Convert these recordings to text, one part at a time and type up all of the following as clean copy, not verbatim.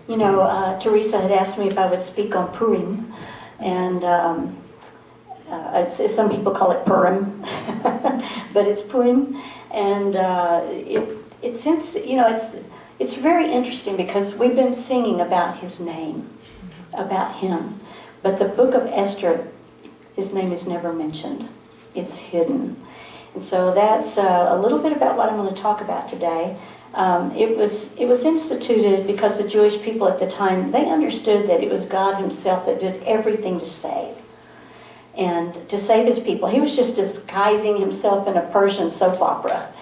Teresa had asked me if I would speak on Purim, and as some people call it Purim, but it's Purim, and it's very interesting because we've been singing about his name, about him, but the book of Esther, his name is never mentioned. It's hidden. And so that's a little bit about what I'm going to talk about today. It was instituted because the Jewish people at the time, they understood that it was God himself that did everything to save. And to save his people. He was just disguising himself in a Persian soap opera.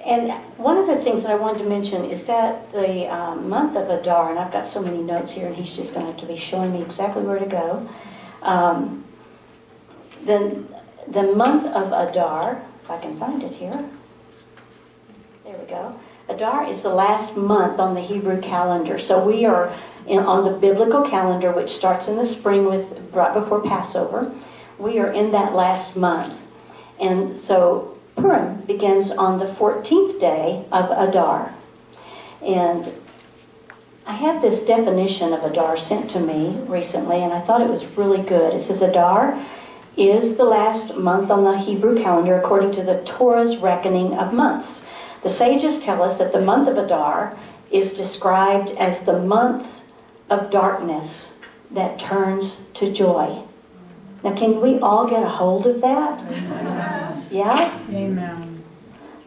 And one of the things that I wanted to mention is that the month of Adar, and I've got so many notes here, and he's just going to have to be showing me exactly where to go. The month of Adar, if I can find it here. There we go. Adar is the last month on the Hebrew calendar. So we are on the biblical calendar, which starts in the spring right before Passover. We are in that last month. And so Purim begins on the 14th day of Adar. And I had this definition of Adar sent to me recently, and I thought it was really good. It says Adar is the last month on the Hebrew calendar according to the Torah's reckoning of months. The sages tell us that the month of Adar is described as the month of darkness that turns to joy. Now, can we all get a hold of that? Amen. Yeah? Amen.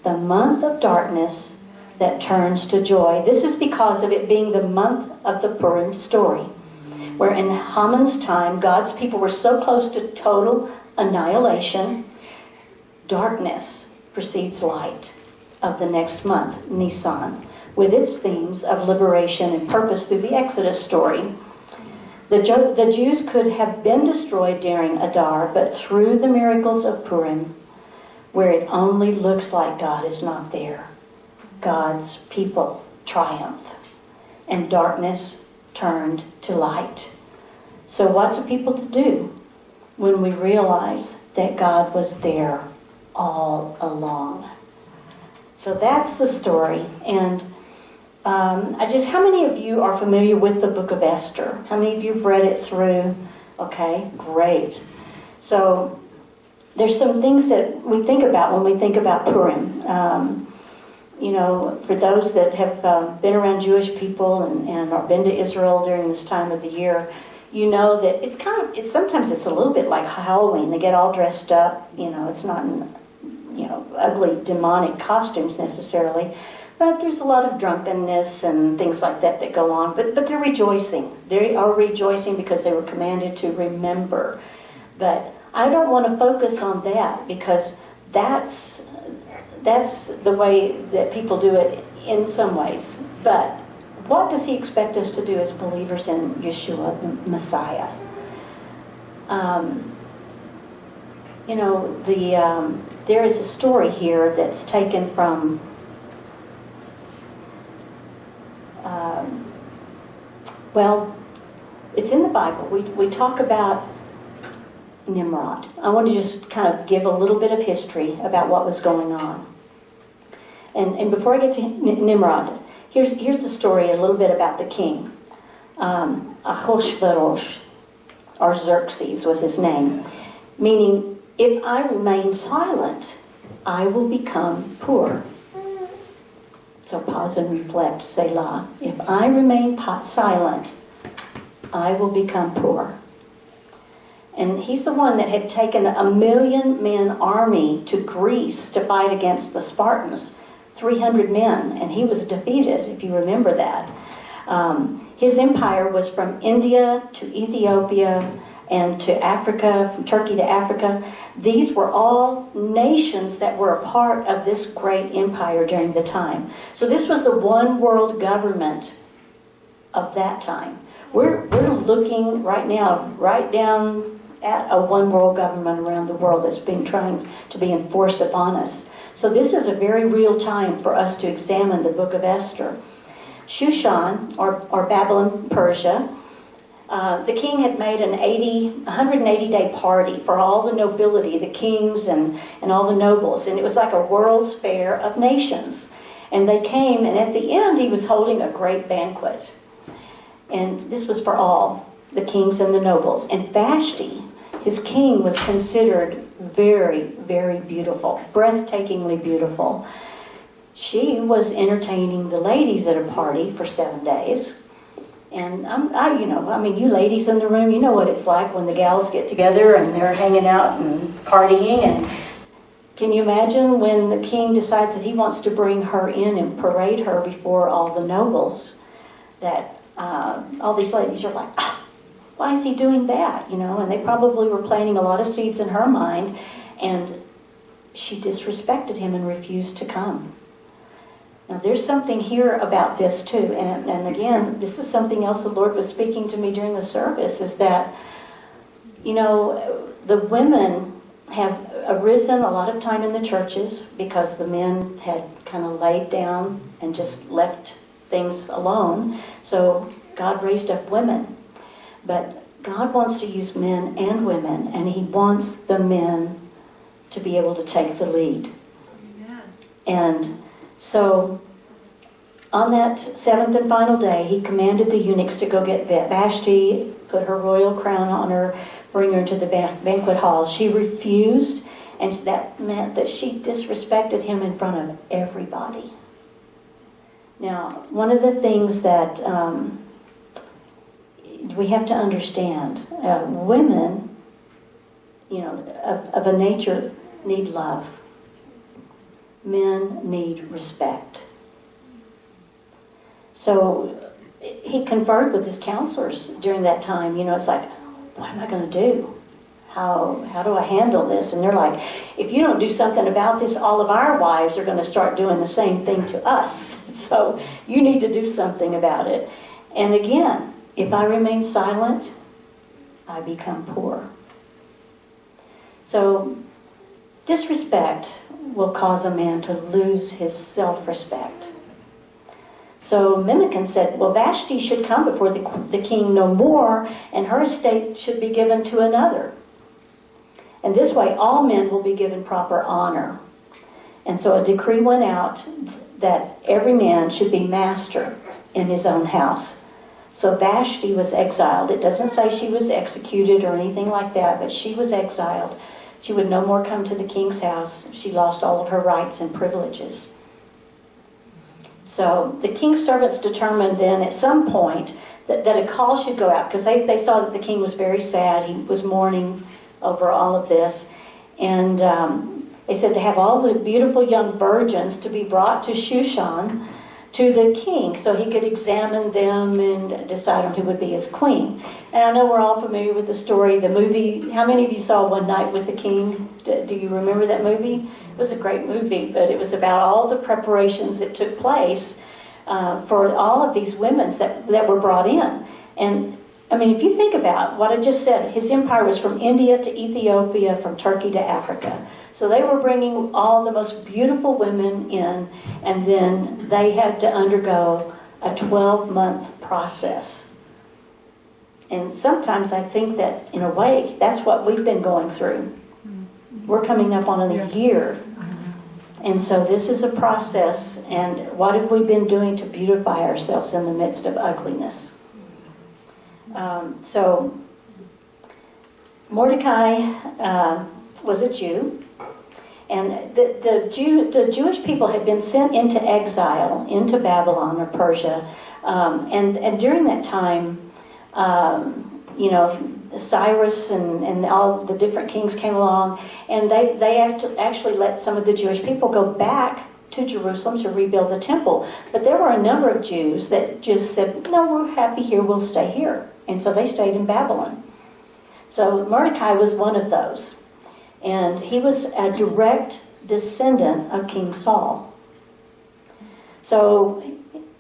The month of darkness that turns to joy. This is because of it being the month of the Purim story, where in Haman's time, God's people were so close to total annihilation. Darkness precedes light of the next month, Nisan, with its themes of liberation and purpose through the Exodus story. The Jews could have been destroyed during Adar, but through the miracles of Purim, where it only looks like God is not there, God's people triumph, and darkness turned to light. So what's a people to do when we realize that God was there all along? So that's the story. And how many of you are familiar with the book of Esther? How many of you have read it through? Okay, great. So there's some things that we think about when we think about Purim. For those that have been around Jewish people and or been to Israel during this time of the year, you know that it's sometimes it's a little bit like Halloween. They get all dressed up. It's not in, ugly demonic costumes necessarily, but there's a lot of drunkenness and things like that go on. But they're rejoicing. They are rejoicing because they were commanded to remember. But I don't want to focus on that because that's the way that people do it in some ways. But what does he expect us to do as believers in Yeshua, the Messiah? There is a story here that's taken from it's in the Bible. We talk about Nimrod. I want to just kind of give a little bit of history about what was going on. And before I get to Nimrod, here's the story a little bit about the king. Ahasuerus, or Xerxes was his name, meaning, if I remain silent, I will become poor. So pause and reflect, Selah. If I remain silent, I will become poor. And he's the one that had taken a 1,000,000-man army to Greece to fight against the Spartans. 300 men, and he was defeated, if you remember that. His empire was from India to Ethiopia and to Africa, from Turkey to Africa. These were all nations that were a part of this great empire during the time. So this was the one world government of that time. We're looking right now, right down at a one world government around the world that's being trying to be enforced upon us. So this is a very real time for us to examine the book of Esther. Shushan, or Babylon, Persia, the king had made an 180-day party for all the nobility, the kings and all the nobles. And it was like a world's fair of nations. And they came, and at the end he was holding a great banquet. And this was for all, the kings and the nobles. And Vashti, his king, was considered very, very beautiful, breathtakingly beautiful. She was entertaining the ladies at a party for 7 days. And you ladies in the room, you know what it's like when the gals get together and they're hanging out and partying. And can you imagine when the king decides that he wants to bring her in and parade her before all the nobles? That all these ladies are like, why is he doing that? And they probably were planting a lot of seeds in her mind, and she disrespected him and refused to come. Now, there's something here about this too, and again, this was something else the Lord was speaking to me during the service, is that, the women have arisen a lot of time in the churches because the men had kind of laid down and just left things alone. So God raised up women. But God wants to use men and women, and He wants the men to be able to take the lead. Amen. And so, on that 7th and final day, He commanded the eunuchs to go get Vashti, put her royal crown on her, bring her into the banquet hall. She refused, and that meant that she disrespected him in front of everybody. Now, one of the things that we have to understand, women, of a nature, need love. Men need respect. So he conferred with his counselors during that time. It's like, what am I going to do? How do I handle this? And they're like, if you don't do something about this, all of our wives are going to start doing the same thing to us. So you need to do something about it. And again, if I remain silent, I become poor. So disrespect will cause a man to lose his self-respect. So Memucan said, well, Vashti should come before the king no more, and her estate should be given to another. And this way all men will be given proper honor. And so a decree went out that every man should be master in his own house. So Vashti was exiled. It doesn't say she was executed or anything like that, but she was exiled. She would no more come to the king's house. She lost all of her rights and privileges. So the king's servants determined then at some point that a call should go out, because they saw that the king was very sad. He was mourning over all of this. And they said to have all the beautiful young virgins to be brought to Shushan to the king so he could examine them and decide on who would be his queen. And I know we're all familiar with the story, the movie. How many of you saw One Night with the King? Do you remember that movie? It was a great movie, but it was about all the preparations that took place for all of these women that were brought in. And I mean, if you think about what I just said, his empire was from India to Ethiopia, from Turkey to Africa. So they were bringing all the most beautiful women in, and then they had to undergo a 12-month process. And sometimes I think that, in a way, that's what we've been going through. We're coming up on a year. And so this is a process, and what have we been doing to beautify ourselves in the midst of ugliness? So Mordecai was a Jew, and the Jewish people had been sent into exile into Babylon or Persia, and during that time, Cyrus and all the different kings came along, and they actually let some of the Jewish people go back to Jerusalem to rebuild the temple. But there were a number of Jews that just said, no, we're happy here, we'll stay here. And so they stayed in Babylon. So Mordecai was one of those. And he was a direct descendant of King Saul. So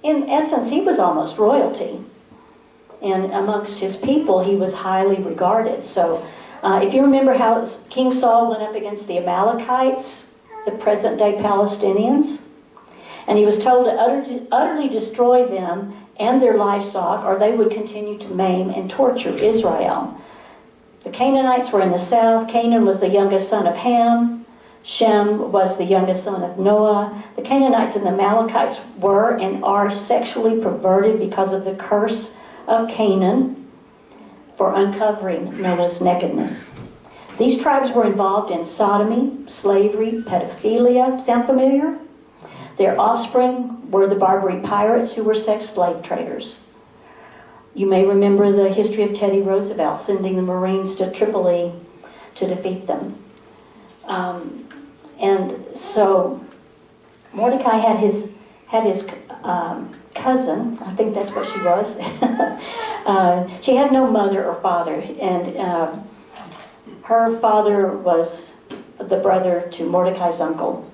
in essence, he was almost royalty. And amongst his people, he was highly regarded. So if you remember how King Saul went up against the Amalekites, the present-day Palestinians, and he was told to utterly destroy them and their livestock, or they would continue to maim and torture Israel. The Canaanites were in the south. Canaan was the youngest son of Ham. Shem was the youngest son of Noah. The Canaanites and the Amalekites were and are sexually perverted because of the curse of Canaan for uncovering Noah's nakedness. These tribes were involved in sodomy, slavery, pedophilia. Sound familiar? Their offspring were the Barbary pirates who were sex slave traders. You may remember the history of Teddy Roosevelt sending the Marines to Tripoli to defeat them. And so Mordecai had his cousin, I think that's what she was. She had no mother or father, and her father was the brother to Mordecai's uncle.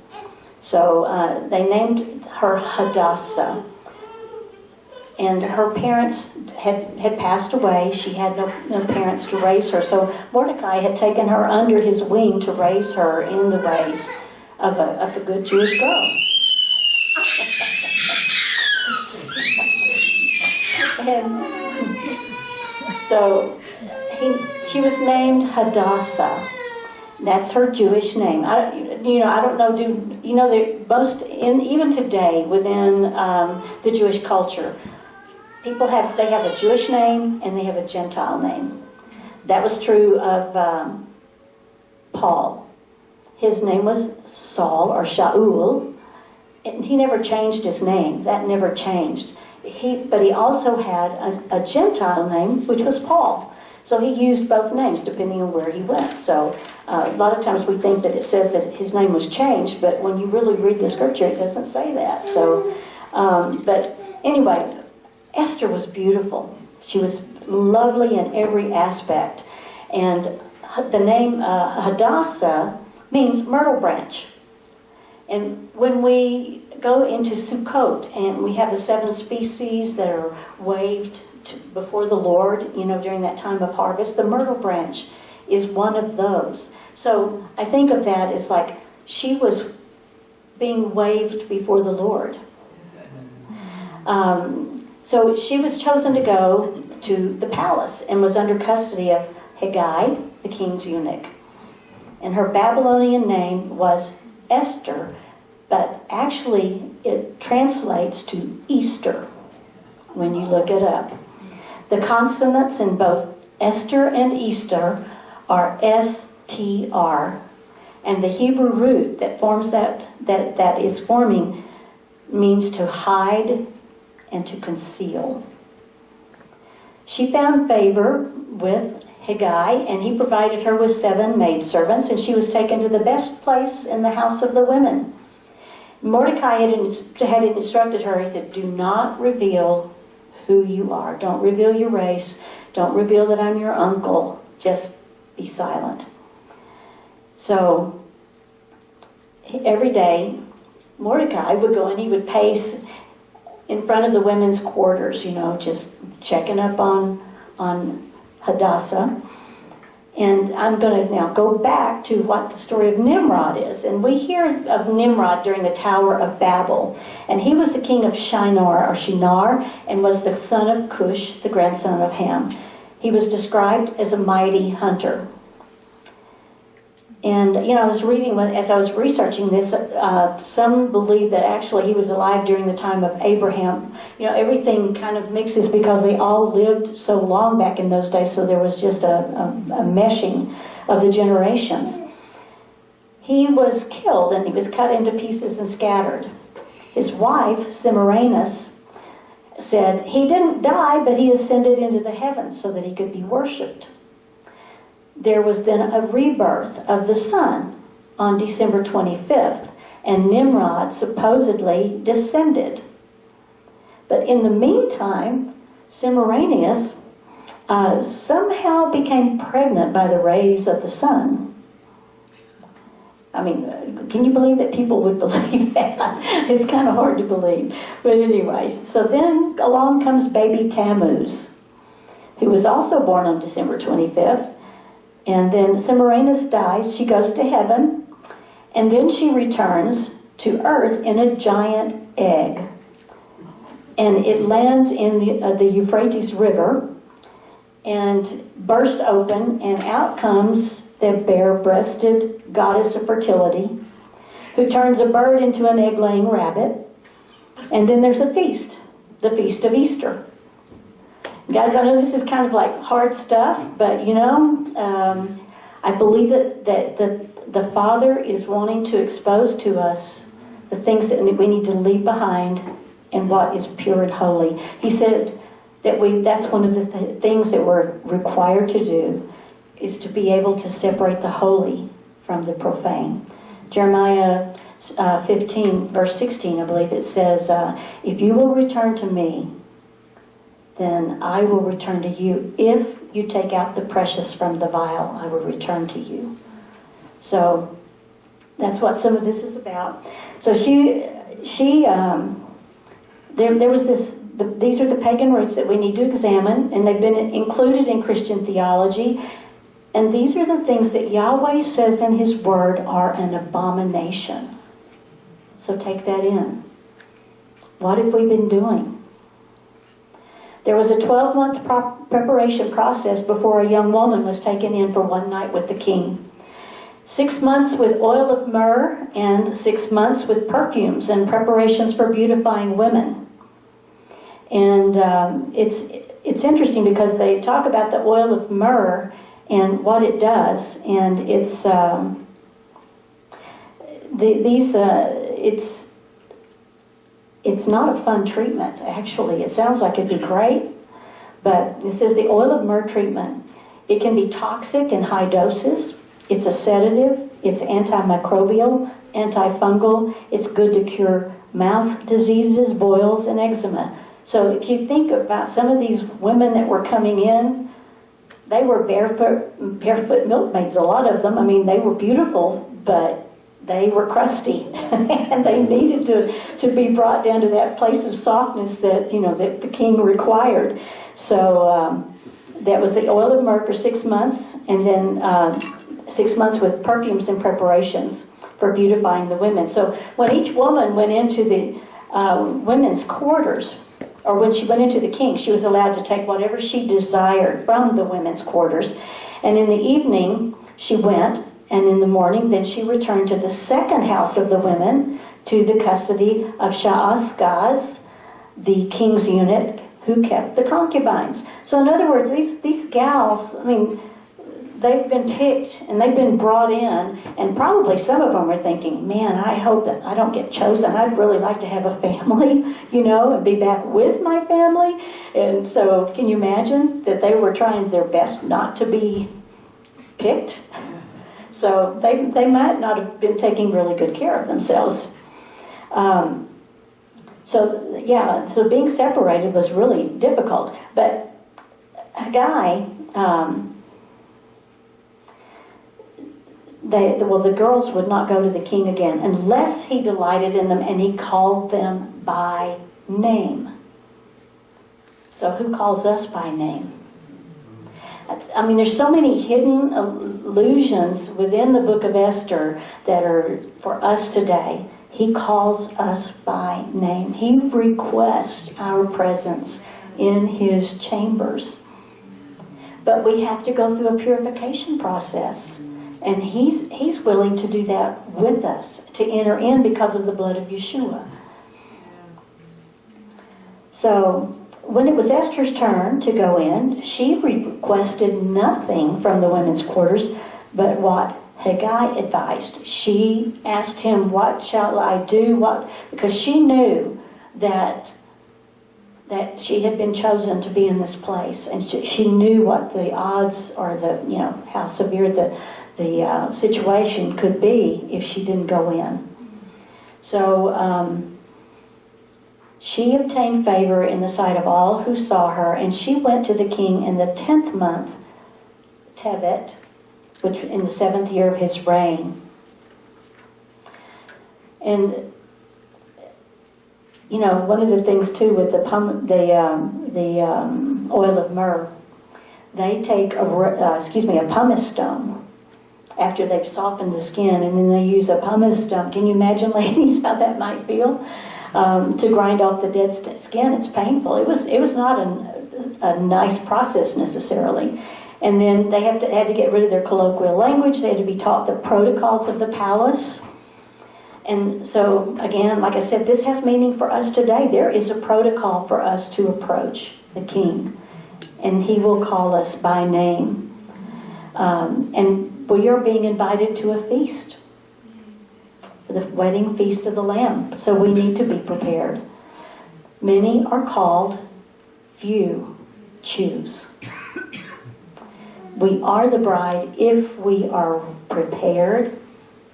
So they named her Hadassah. And her parents had passed away. She had no parents to raise her. So Mordecai had taken her under his wing to raise her in the ways of a good Jewish girl. And so she was named Hadassah. That's her Jewish name. I don't know. Even today within the Jewish culture, people have a Jewish name and they have a Gentile name. That was true of Paul. His name was Saul or Shaul, and he never changed his name. That never changed. But he also had a Gentile name, which was Paul. So he used both names depending on where he went. So a lot of times we think that it says that his name was changed, but when you really read the scripture, it doesn't say that. So, but anyway, Esther was beautiful. She was lovely in every aspect. And the name Hadassah means myrtle branch. And when we go into Sukkot and we have the 7 species that are waved before the Lord, during that time of harvest, the myrtle branch is one of those. So I think of that as like she was being waved before the Lord. So she was chosen to go to the palace and was under custody of Haggai, the king's eunuch. And her Babylonian name was Esther, but actually it translates to Easter when you look it up. The consonants in both Esther and Easter are S-T-R, and the Hebrew root that forms that is forming means to hide and to conceal. She found favor with Haggai, and he provided her with 7 maidservants, and she was taken to the best place in the house of the women. Mordecai had instructed her, he said, do not reveal who you are. Don't reveal your race. Don't reveal that I'm your uncle. Just be silent. So every day, Mordecai would go and he would pace in front of the women's quarters, just checking up on Hadassah. And I'm going to now go back to what the story of Nimrod is. And we hear of Nimrod during the Tower of Babel. And he was the king of Shinar, and was the son of Cush, the grandson of Ham. He was described as a mighty hunter. And, I was reading, as I was researching this, some believe that actually he was alive during the time of Abraham. Everything kind of mixes because they all lived so long back in those days, so there was just a meshing of the generations. He was killed and he was cut into pieces and scattered. His wife, Semiramis, said, he didn't die, but he ascended into the heavens so that he could be worshipped. There was then a rebirth of the sun on December 25th, and Nimrod supposedly descended. But in the meantime, Semiramis somehow became pregnant by the rays of the sun. I mean, can you believe that people would believe that? It's kind of hard to believe. But anyway, so then along comes baby Tammuz, who was also born on December 25th. And then Semiramis dies, she goes to heaven, and then she returns to earth in a giant egg. And it lands in the Euphrates River and bursts open, and out comes the bare-breasted goddess of fertility, who turns a bird into an egg-laying rabbit. And then there's a feast, the Feast of Easter. Guys, I know this is kind of like hard stuff, but I believe that the Father is wanting to expose to us the things that we need to leave behind and what is pure and holy. He said that that's one of the things that we're required to do, is to be able to separate the holy from the profane. Jeremiah 15, verse 16, I believe it says, if you will return to me, then I will return to you. If you take out the precious from the vile, I will return to you. So that's what some of this is about. So there was this. These are the pagan roots that we need to examine, and they've been included in Christian theology. And these are the things that Yahweh says in His Word are an abomination. So take that in. What have we been doing? There was a 12-month preparation process before a young woman was taken in for one night with the king. 6 months with oil of myrrh and 6 months with perfumes and preparations for beautifying women. And it's interesting because they talk about the oil of myrrh and what it does, and it's not a fun treatment, actually. It sounds like it'd be great, but it says the oil of myrrh treatment. It can be toxic in high doses. It's a sedative. It's antimicrobial, antifungal. It's good to cure mouth diseases, boils, and eczema. So if you think about some of these women that were coming in, they were barefoot milkmaids, a lot of them. I mean, they were beautiful, but they were crusty. And they needed to be brought down to that place of softness that, that the king required. So that was the oil of myrrh for 6 months, and then 6 months with perfumes and preparations for beautifying the women. So when each woman went into the women's quarters, or when she went into the king, she was allowed to take whatever she desired from the women's quarters. And in the evening, she went, and in the morning, then she returned to the second house of the women, to the custody of Shaashgaz, the king's eunuch, who kept the concubines. So in other words, these gals, they've been picked and they've been brought in, and probably some of them are thinking, man, I hope that I don't get chosen. I'd really like to have a family, and be back with my family. And so can you imagine that they were trying their best not to be picked? So they might not have been taking really good care of themselves. So being separated was really difficult. But Haggai, the girls would not go to the king again unless he delighted in them and he called them by name. So who calls us by name? There's so many hidden allusions within the book of Esther that are for us today. He calls us by name. He requests our presence in His chambers. But we have to go through a purification process. And He's willing to do that with us, to enter in because of the blood of Yeshua. So when it was Esther's turn to go in, she requested nothing from the women's quarters but what Haggai advised. She asked him, what shall I do? Because she knew that she had been chosen to be in this place. And she knew what the odds or how severe the situation could be if she didn't go in. So she obtained favor in the sight of all who saw her, and she went to the king in the 10th month, Tevet, which in the 7th year of his reign. And one of the things too with the oil of myrrh, they take a pumice stone after they've softened the skin, and then they use a pumice stone. Can you imagine, ladies, how that might feel? To grind off the dead skin. It's painful. It was not a nice process necessarily. And then they had to get rid of their colloquial language. They had to be taught the protocols of the palace. And so, again, like I said, this has meaning for us today. There is a protocol for us to approach the king. And he will call us by name. And we are being invited to a feast. The wedding feast of the Lamb. So we need to be prepared. Many are called, few choose. We are the bride if we are prepared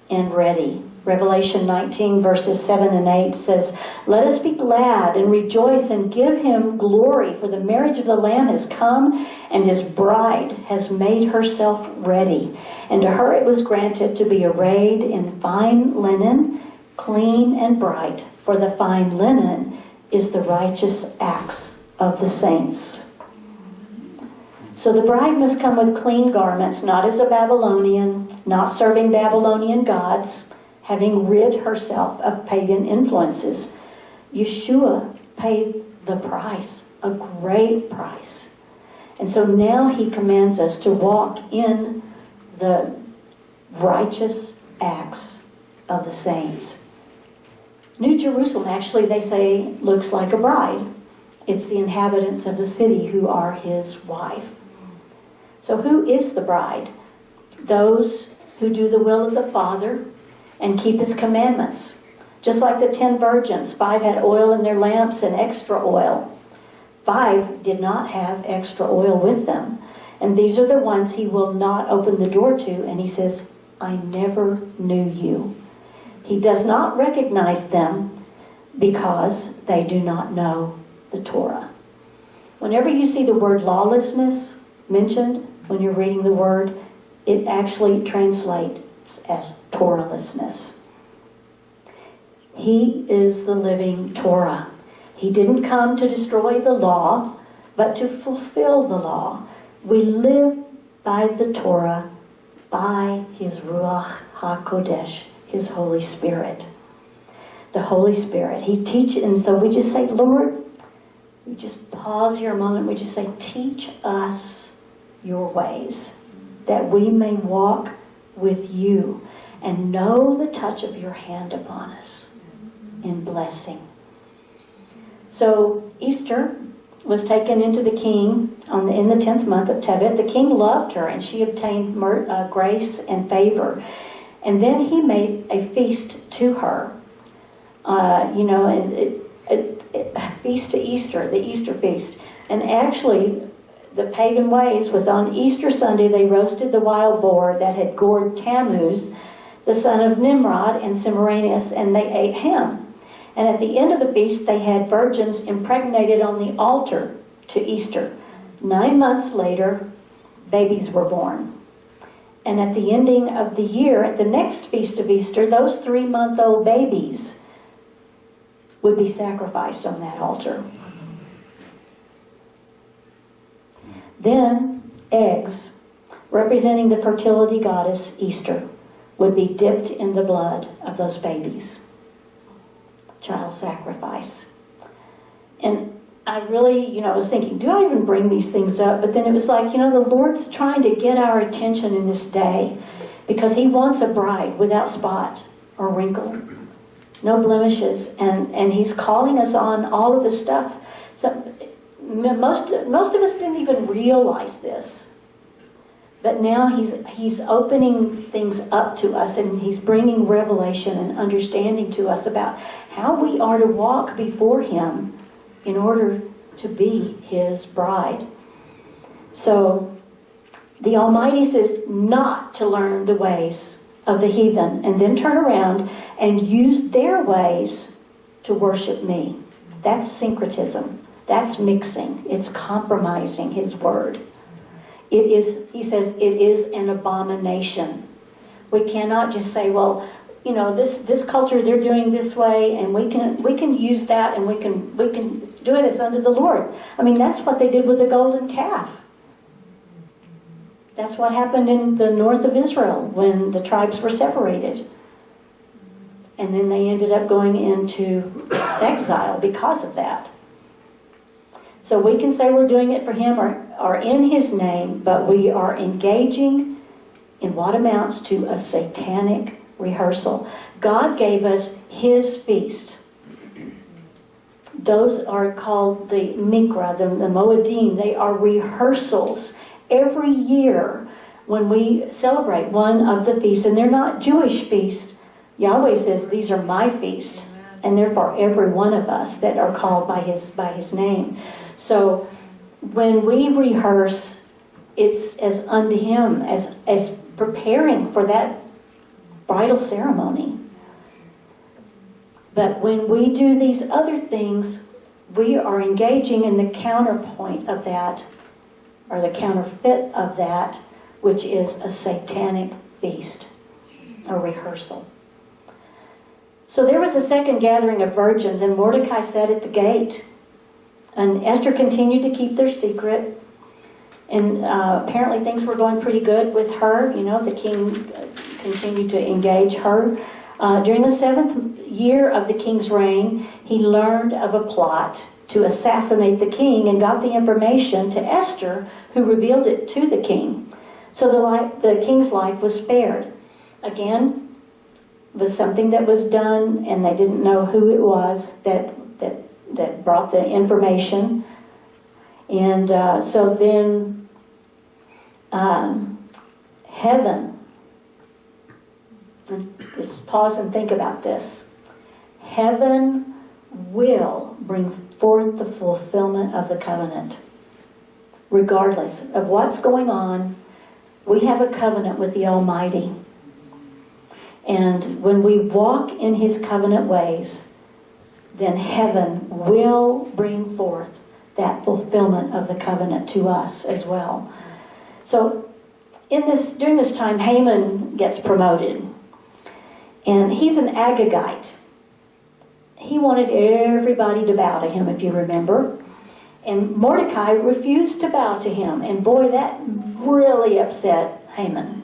and ready. Revelation 19 verses 7 and 8 says, "Let us be glad and rejoice and give him glory, for the marriage of the Lamb has come, and his bride has made herself ready. And to her it was granted to be arrayed in fine linen, clean and bright, for the fine linen is the righteous acts of the saints." So the bride must come with clean garments, not as a Babylonian, not serving Babylonian gods, having rid herself of pagan influences. Yeshua paid the price, a great price. And so now he commands us to walk in the righteous acts of the saints. New Jerusalem, actually, they say, looks like a bride. It's the inhabitants of the city who are his wife. So who is the bride? Those who do the will of the Father and keep his commandments. Just like the 10 virgins, 5 had oil in their lamps and extra oil. 5 did not have extra oil with them. And these are the ones he will not open the door to. And he says, "I never knew you." He does not recognize them because they do not know the Torah. Whenever you see the word lawlessness mentioned, when you're reading the word, it actually translates as Torahlessness. He is the living Torah. He didn't come to destroy the law, but to fulfill the law. We live by the Torah, by his Ruach HaKodesh, his Holy Spirit. The Holy Spirit. He teaches, and so we just say, Lord, we just pause here a moment. We just say, teach us your ways, that we may walk with you and know the touch of your hand upon us in blessing. So Easter was taken into the king in the 10th month of Tevet. The king loved her, and she obtained grace and favor. And then he made a feast to her. A feast to Easter, the Easter feast. And actually, the pagan ways was on Easter Sunday, they roasted the wild boar that had gored Tammuz, the son of Nimrod and Semiramis, and they ate him. And at the end of the feast, they had virgins impregnated on the altar to Easter. 9 months later, babies were born. And at the ending of the year, at the next feast of Easter, those 3-month-old babies would be sacrificed on that altar. Then, eggs, representing the fertility goddess Easter, would be dipped in the blood of those babies. Child sacrifice. And I really, was thinking, do I even bring these things up? But then it was like, the Lord's trying to get our attention in this day because he wants a bride without spot or wrinkle, no blemishes, and he's calling us on all of this stuff. So most of us didn't even realize this. But now he's opening things up to us, and he's bringing revelation and understanding to us about how we are to walk before him in order to be his bride. So the Almighty says not to learn the ways of the heathen and then turn around and use their ways to worship me. That's syncretism. That's mixing. It's compromising his word. It is, he says, it is an abomination. We cannot just say, well, this culture, they're doing this way, and we can use that, and we can do it as unto the Lord. I mean, that's what they did with the golden calf. That's what happened in the north of Israel when the tribes were separated. And then they ended up going into exile because of that. So we can say we're doing it for Him or in His name, but we are engaging in what amounts to a satanic rehearsal. God gave us His feast. Those are called the Mikra, the Moedim. They are rehearsals every year when we celebrate one of the feasts. And they're not Jewish feasts. Yahweh says, these are my feasts. And they're for every one of us that are called by His name. So when we rehearse, it's as unto Him, as preparing for that bridal ceremony. But when we do these other things, we are engaging in the counterpoint of that, or the counterfeit of that, which is a satanic feast, a rehearsal. So there was a second gathering of virgins, and Mordecai sat at the gate. And Esther continued to keep their secret. And apparently things were going pretty good with her. You know, the king continued to engage her. During the 7th year of the king's reign, he learned of a plot to assassinate the king and got the information to Esther, who revealed it to the king. So the king's life was spared. Again, was something that was done, and they didn't know who it was that brought the information. And so then heaven, just pause and think about this. Heaven will bring forth the fulfillment of the covenant. Regardless of what's going on, we have a covenant with the Almighty. And when we walk in His covenant ways, then heaven will bring forth that fulfillment of the covenant to us as well. So during this time, Haman gets promoted. And he's an Agagite. He wanted everybody to bow to him, if you remember. And Mordecai refused to bow to him. And boy, that really upset Haman,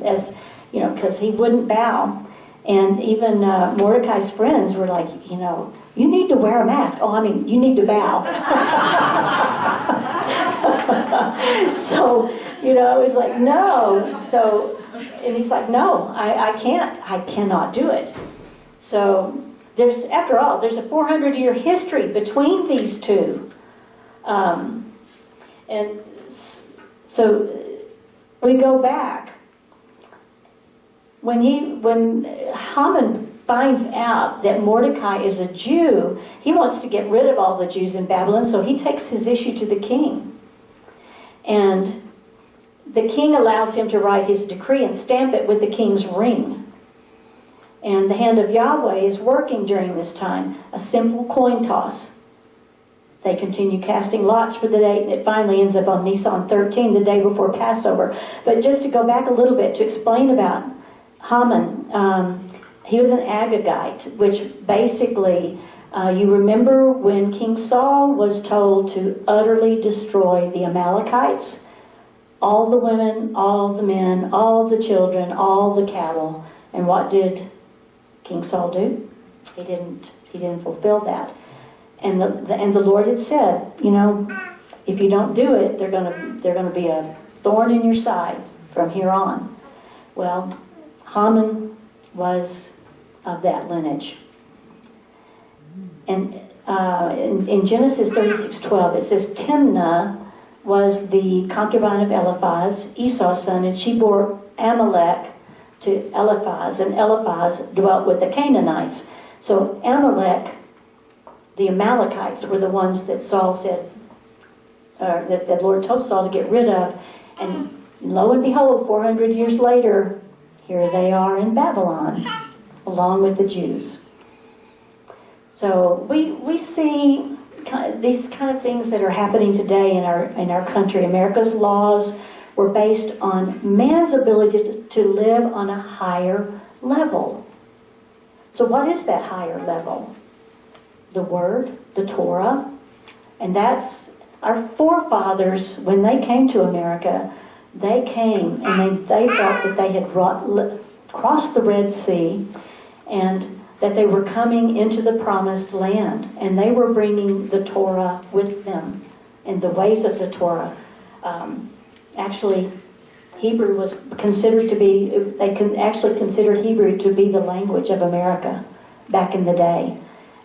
as you know, because he wouldn't bow. And even Mordecai's friends were like, you know, you need to wear a mask. Oh, I mean, you need to bow. So, you know, it was like, no. So, and he's like, no, I can't. I cannot do it. So, after all, there's a 400-year history between these two. And so we go back. When Haman finds out that Mordecai is a Jew, he wants to get rid of all the Jews in Babylon, so he takes his issue to the king. And the king allows him to write his decree and stamp it with the king's ring. And the hand of Yahweh is working during this time, a simple coin toss. They continue casting lots for the date, and it finally ends up on Nisan 13, the day before Passover. But just to go back a little bit to explain about Haman, he was an Agagite, which basically, you remember when King Saul was told to utterly destroy the Amalekites, all the women, all the men, all the children, all the cattle. And what did King Saul do? He didn't fulfill that. And the Lord had said, you know, if you don't do it, they're gonna be a thorn in your side from here on. Well, Haman was of that lineage. And in Genesis 36:12, it says, Timnah was the concubine of Eliphaz, Esau's son, and she bore Amalek to Eliphaz, and Eliphaz dwelt with the Canaanites. So Amalek, the Amalekites, were the ones that Saul said, that the Lord told Saul to get rid of. And lo and behold, 400 years later, here they are in Babylon, along with the Jews. So we see these kind of things that are happening today in our country. America's laws were based on man's ability to live on a higher level. So what is that higher level? The Word, the Torah. And that's our forefathers, when they came to America, they came and they felt that they had crossed the Red Sea, and that they were coming into the promised land, and they were bringing the Torah with them and the ways of the Torah. Actually, Hebrew was considered to be, they actually considered Hebrew to be the language of America back in the day.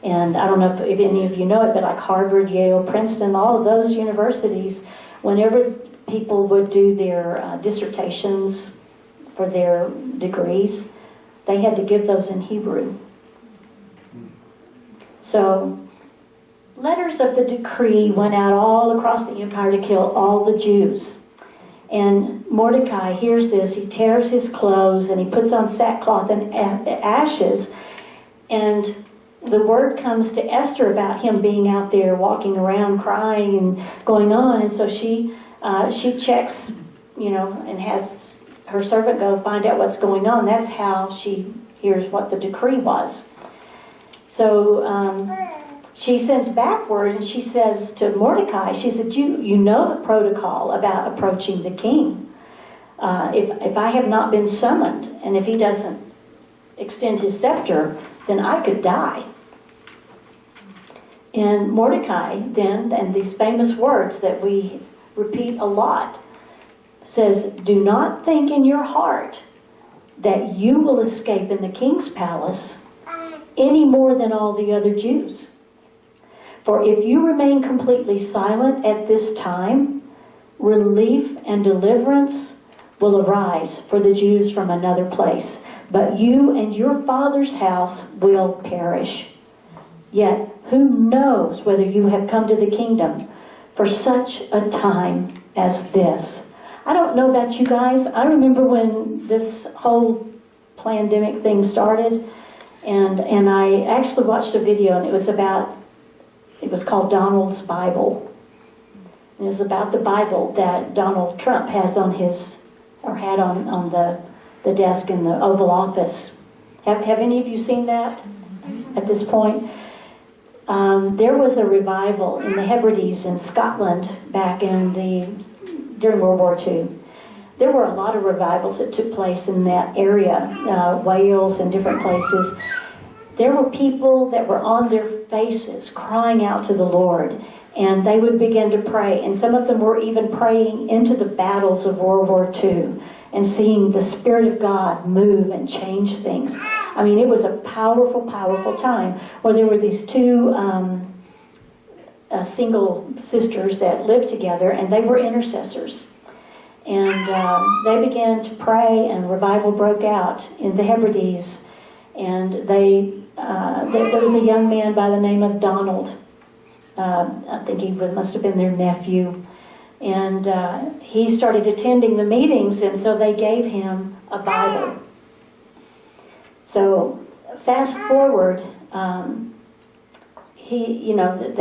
And I don't know if any of you know it, but like Harvard, Yale, Princeton, all of those universities, whenever people would do their dissertations for their degrees, they had to give those in Hebrew. So, letters of the decree went out all across the empire to kill all the Jews. And Mordecai hears this. He tears his clothes and he puts on sackcloth and ashes. And the word comes to Esther about him being out there walking around crying and going on. And so she checks, and has her servant go find out what's going on. That's how she hears what the decree was. So she sends back word and she says to Mordecai, she said, you know the protocol about approaching the king. If I have not been summoned and if he doesn't extend his scepter, then I could die. And Mordecai then, and these famous words that we repeat a lot, says, do not think in your heart that you will escape in the king's palace any more than all the other Jews. For if you remain completely silent at this time, relief and deliverance will arise for the Jews from another place. But you and your father's house will perish. Yet who knows whether you have come to the kingdom for such a time as this? I don't know about you guys. I remember when this whole pandemic thing started, and I actually watched a video, and it was called Donald's Bible. And it's about the Bible that Donald Trump has on had on the desk in the Oval Office. Have any of you seen that at this point? There was a revival in the Hebrides in Scotland back during World War II. There were a lot of revivals that took place in that area, Wales and different places. There were people that were on their faces crying out to the Lord, and they would begin to pray. And some of them were even praying into the battles of World War II and seeing the Spirit of God move and change things. I mean, it was a powerful, powerful time where there were these two single sisters that lived together, and they were intercessors. And they began to pray, and revival broke out in the Hebrides. And there was a young man by the name of Donald. I think he must have been their nephew. And he started attending the meetings, and so they gave him a Bible. So fast forward, the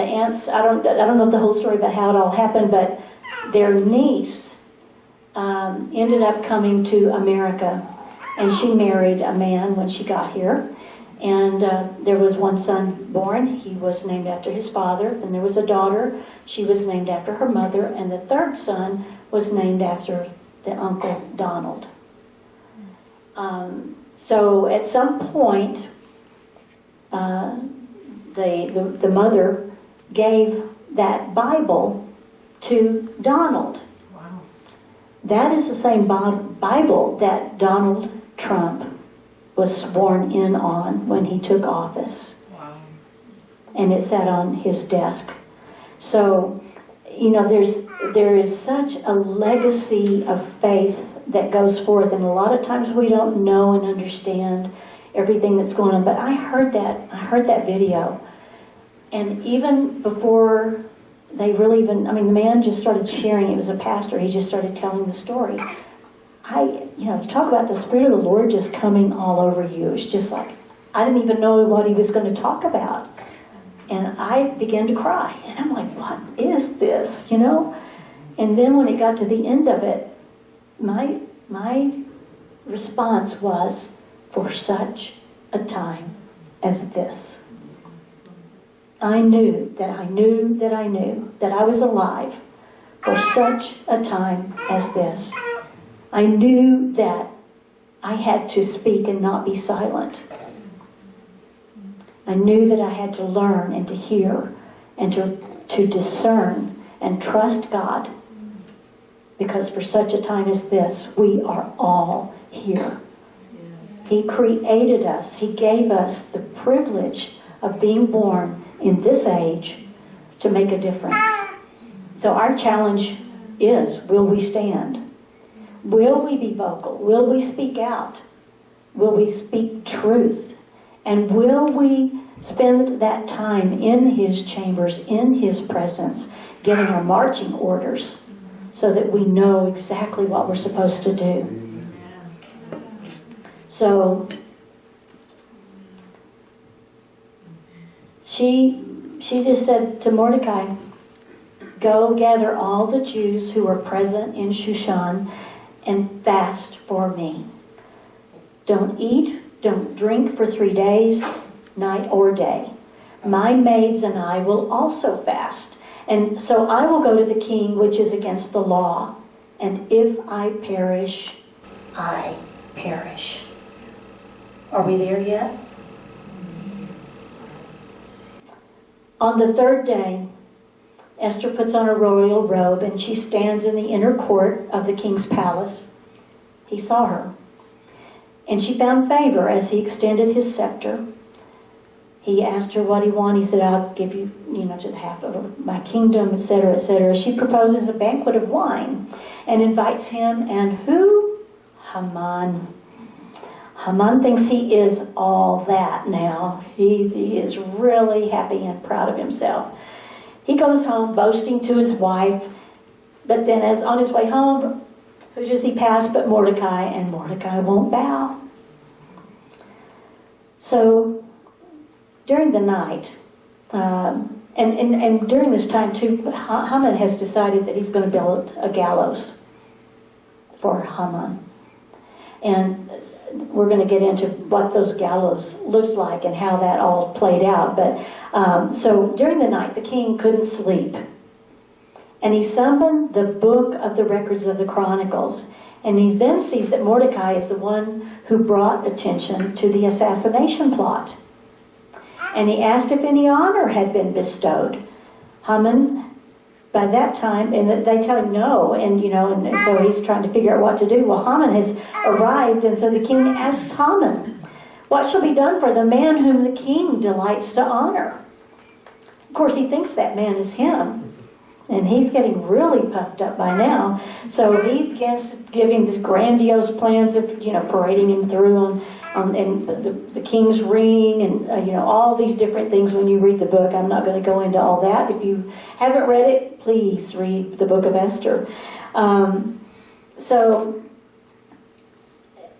aunts, I don't know the whole story about how it all happened, but their niece ended up coming to America, and she married a man when she got here. And there was one son born. He was named after his father. And there was a daughter. She was named after her mother. And the third son was named after the uncle Donald. So at some point, the mother gave that Bible to Donald. Wow. That is the same Bible that Donald Trump was sworn in on when he took office. Wow. And it sat on his desk. So, there is such a legacy of faith that goes forth, and a lot of times we don't know and understand everything that's going on. But I heard that video, and even before they really the man just started sharing. It was a pastor. He just started telling the story. You talk about the Spirit of the Lord just coming all over you. It's just like, I didn't even know what he was going to talk about. And I began to cry. And I'm like, what is this, And then when it got to the end of it, my response was, for such a time as this. I knew that I knew that I knew that I was alive for such a time as this. I knew that I had to speak and not be silent. I knew that I had to learn and to hear and to discern and trust God. Because for such a time as this, we are all here. He created us. He gave us the privilege of being born in this age to make a difference. So our challenge is, will we stand? Will we be vocal? Will we speak out? Will we speak truth? And will we spend that time in His chambers, in His presence, getting our marching orders so that we know exactly what we're supposed to do? So she just said to Mordecai, go gather all the Jews who are present in Shushan and fast for me. Don't eat, don't drink for 3 days, night or day. My maids and I will also fast. And so I will go to the king, which is against the law. And if I perish, I perish. Are we there yet? On the third day, Esther puts on a royal robe and she stands in the inner court of the king's palace. He saw her. And she found favor as he extended his scepter. He asked her what he wanted. He said, I'll give you, to half of my kingdom, etc., etc. She proposes a banquet of wine and invites him and who? Haman. Haman thinks he is all that now. He is really happy and proud of himself. He goes home boasting to his wife, but then as on his way home, who does he pass but Mordecai, and Mordecai won't bow. So during the night, and during this time too, Haman has decided that he's going to build a gallows for Haman. And we're going to get into what those gallows looked like and how that all played out. But so during the night, the king couldn't sleep. And he summoned the book of the records of the Chronicles. And he then sees that Mordecai is the one who brought attention to the assassination plot. And he asked if any honor had been bestowed. Haman, by that time, and they tell him no, and so he's trying to figure out what to do. Well, Haman has arrived, and so the king asks Haman, what shall be done for the man whom the king delights to honor? Of course, he thinks that man is him, and he's getting really puffed up by now. So he begins to give him these grandiose plans of, parading him through and the king's ring and, all these different things when you read the book. I'm not going to go into all that. If you haven't read it, please read the book of Esther. So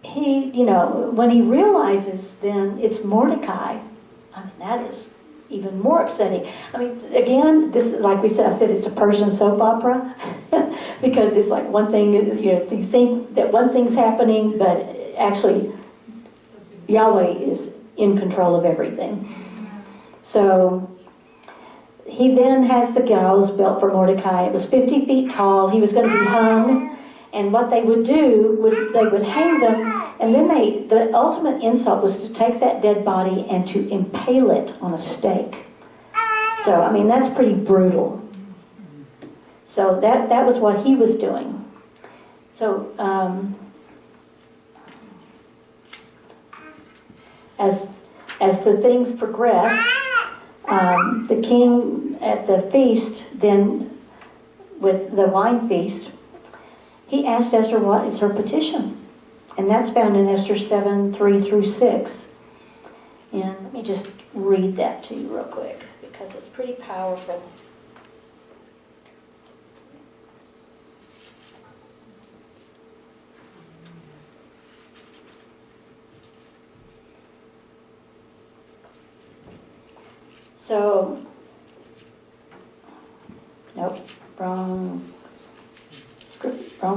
he, when he realizes then it's Mordecai, that is even more upsetting. Again, this, like we said, I said it's a Persian soap opera because it's like one thing, you think that one thing's happening, but actually Yahweh is in control of everything. So he then has the gallows built for Mordecai. It was 50 feet tall. He was going to be hung. And what they would do, they would hang them, and then the ultimate insult was to take that dead body and to impale it on a stake. So, that's pretty brutal. So that was what he was doing. So, as the things progressed, the king at the feast, then with the wine feast, he asked Esther what is her petition. And that's found in Esther 7, 3 through 6. And let me just read that to you real quick, because it's pretty powerful. So, nope, wrong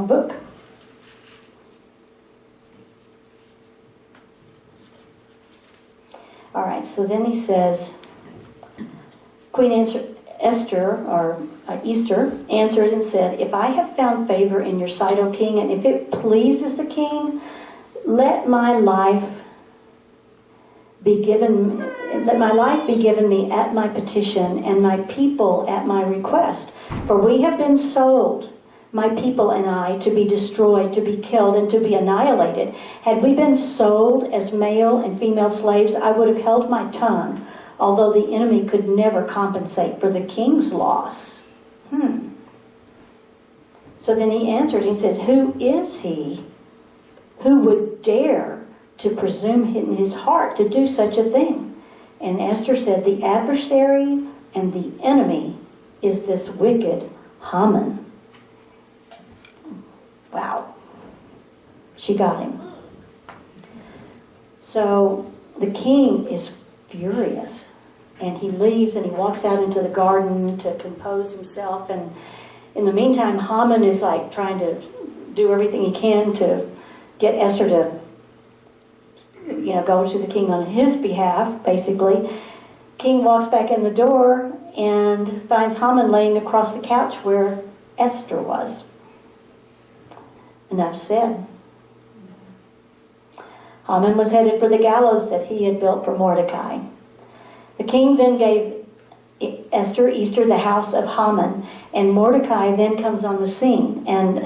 book. All right, so then he says, Esther answered and said, if I have found favor in your sight, O king, and if it pleases the king, let my life be given, let my life be given me at my petition, and my people at my request. For we have been sold, my people and I, to be destroyed, to be killed, and to be annihilated. Had we been sold as male and female slaves, I would have held my tongue, although the enemy could never compensate for the king's loss. So then he answered, he said, who is he who would dare to presume in his heart to do such a thing? And Esther said, the adversary and the enemy is this wicked Haman. Wow. She got him. So the king is furious, and he leaves and he walks out into the garden to compose himself. And in the meantime, Haman is like trying to do everything he can to get Esther to, go to the king on his behalf, basically. King walks back in the door and finds Haman laying across the couch where Esther was. Enough said. Haman was headed for the gallows that he had built for Mordecai. The king then gave Esther the house of Haman, and Mordecai then comes on the scene, and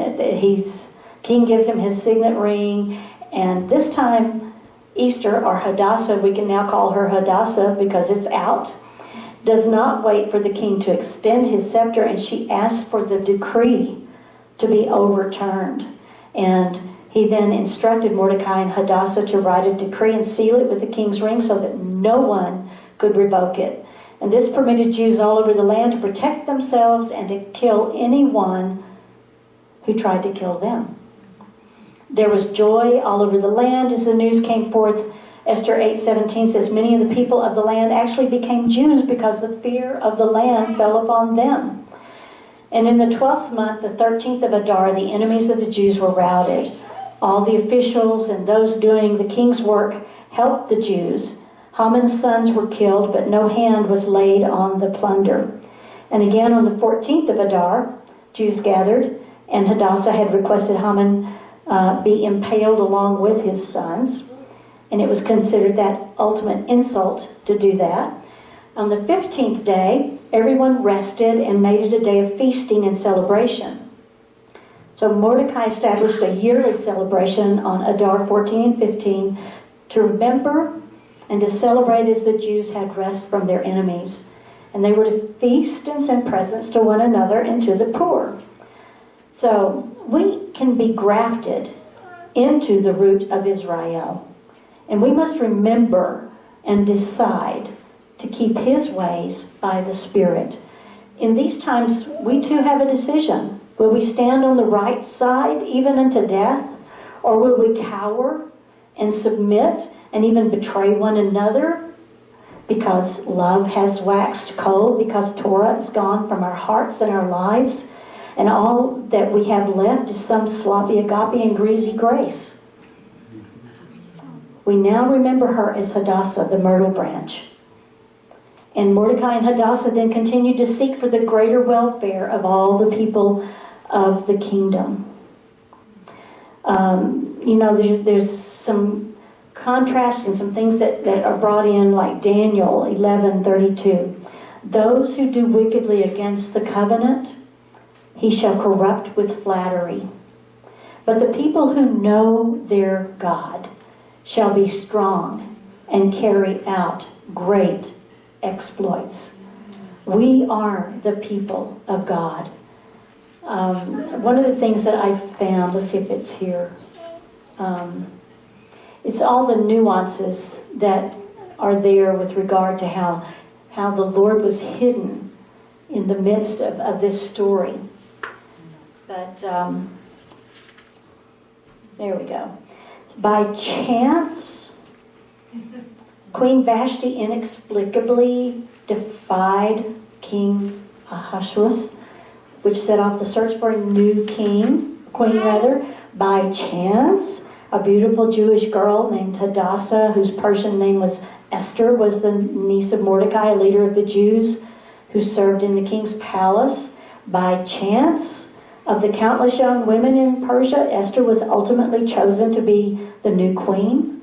king gives him his signet ring, and this time Esther, or Hadassah, we can now call her Hadassah because it's out, does not wait for the king to extend his scepter, and she asks for the decree to be overturned. And he then instructed Mordecai and Hadassah to write a decree and seal it with the king's ring so that no one could revoke it. And this permitted Jews all over the land to protect themselves and to kill anyone who tried to kill them. There was joy all over the land as the news came forth. Esther 8:17 says, many of the people of the land actually became Jews because the fear of the land fell upon them. And in the 12th month, the 13th of Adar, the enemies of the Jews were routed. All the officials and those doing the king's work helped the Jews. Haman's sons were killed, but no hand was laid on the plunder. And again on the 14th of Adar, Jews gathered, and Hadassah had requested Haman be impaled along with his sons. And it was considered that ultimate insult to do that. On the 15th day, everyone rested and made it a day of feasting and celebration. So Mordecai established a yearly celebration on Adar 14 and 15 to remember and to celebrate as the Jews had rest from their enemies. And they were to feast and send presents to one another and to the poor. So we can be grafted into the root of Israel. And we must remember and decide to keep his ways by the Spirit. In these times, we too have a decision. Will we stand on the right side, even unto death? Or will we cower and submit and even betray one another because love has waxed cold, because Torah is gone from our hearts and our lives, and all that we have left is some sloppy agape and greasy grace? We now remember her as Hadassah, the myrtle branch. And Mordecai and Hadassah then continued to seek for the greater welfare of all the people of the kingdom. There's some contrasts and some things that are brought in, like Daniel 11:32. Those who do wickedly against the covenant, he shall corrupt with flattery. But the people who know their God shall be strong and carry out great exploits. We are the people of God. One of the things that I found, let's see if it's here, it's all the nuances that are there with regard to how the Lord was hidden in the midst of this story. But there we go. By chance, Queen Vashti inexplicably defied King Ahasuerus, which set off the search for a new queen. By chance, a beautiful Jewish girl named Hadassah, whose Persian name was Esther, was the niece of Mordecai, a leader of the Jews who served in the king's palace. By chance, of the countless young women in Persia, Esther was ultimately chosen to be the new queen.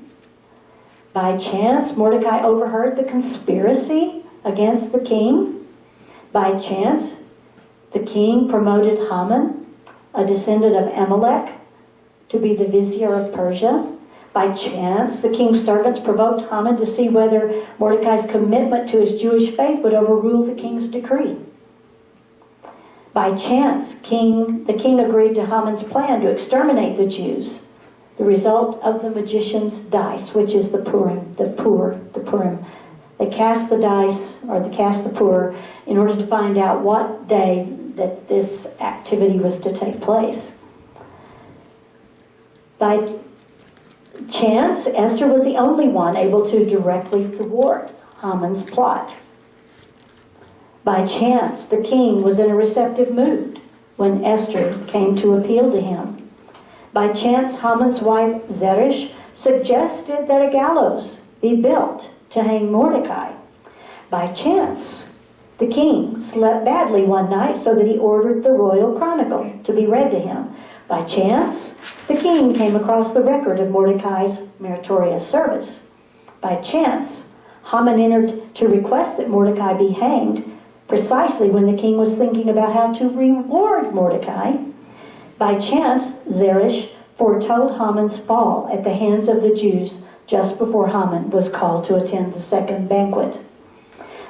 By chance, Mordecai overheard the conspiracy against the king. By chance, the king promoted Haman, a descendant of Amalek, to be the vizier of Persia. By chance, the king's servants provoked Haman to see whether Mordecai's commitment to his Jewish faith would overrule the king's decree. By chance, the king agreed to Haman's plan to exterminate the Jews, the result of the magician's dice, which is the Purim. They cast the dice, or they cast the pur, in order to find out what day that this activity was to take place. By chance, Esther was the only one able to directly thwart Haman's plot. By chance, the king was in a receptive mood when Esther came to appeal to him. By chance, Haman's wife Zeresh suggested that a gallows be built to hang Mordecai. By chance, the king slept badly one night so that he ordered the royal chronicle to be read to him. By chance, the king came across the record of Mordecai's meritorious service. By chance, Haman entered to request that Mordecai be hanged precisely when the king was thinking about how to reward Mordecai. By chance, Zeresh foretold Haman's fall at the hands of the Jews just before Haman was called to attend the second banquet.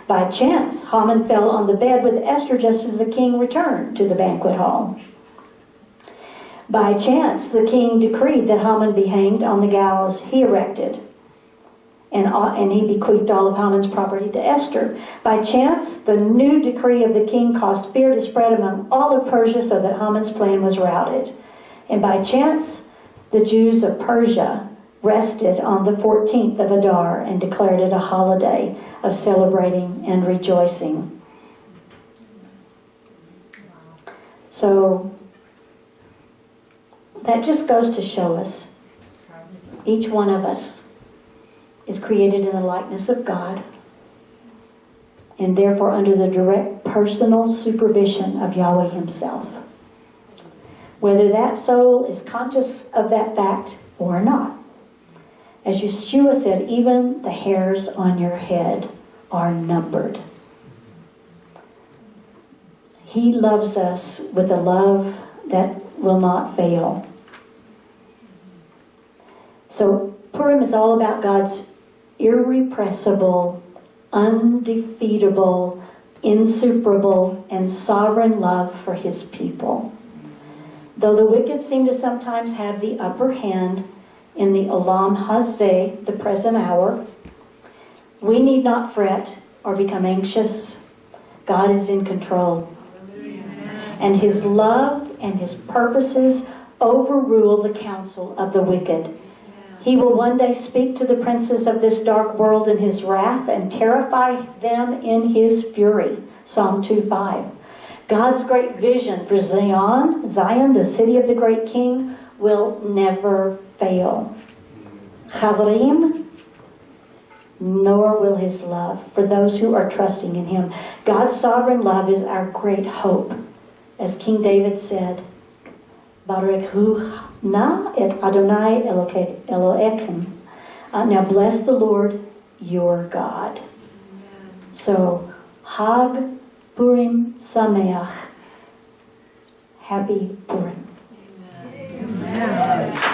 By chance, Haman fell on the bed with Esther just as the king returned to the banquet hall. By chance, the king decreed that Haman be hanged on the gallows he erected, and he bequeathed all of Haman's property to Esther. By chance, the new decree of the king caused fear to spread among all of Persia so that Haman's plan was routed. And by chance, the Jews of Persia rested on the 14th of Adar and declared it a holiday of celebrating and rejoicing. So, that just goes to show us, each one of us is created in the likeness of God, and therefore under the direct personal supervision of Yahweh himself. Whether that soul is conscious of that fact or not. As Yeshua said, even the hairs on your head are numbered. He loves us with a love that will not fail. So Purim is all about God's irrepressible, undefeatable, insuperable, and sovereign love for his people. Though the wicked seem to sometimes have the upper hand in the Olam Hazeh, the present hour, we need not fret or become anxious. God is in control. And his love and his purposes overrule the counsel of the wicked. He will one day speak to the princes of this dark world in his wrath and terrify them in his fury. Psalm 2:5. God's great vision for Zion, the city of the great king, will never fail. Chavrim, nor will his love for those who are trusting in him. God's sovereign love is our great hope. As King David said, Baruch hu na et Adonai Elohechem. Now bless the Lord your God. So, Hag Purim Sameach. Happy Purim. Amen.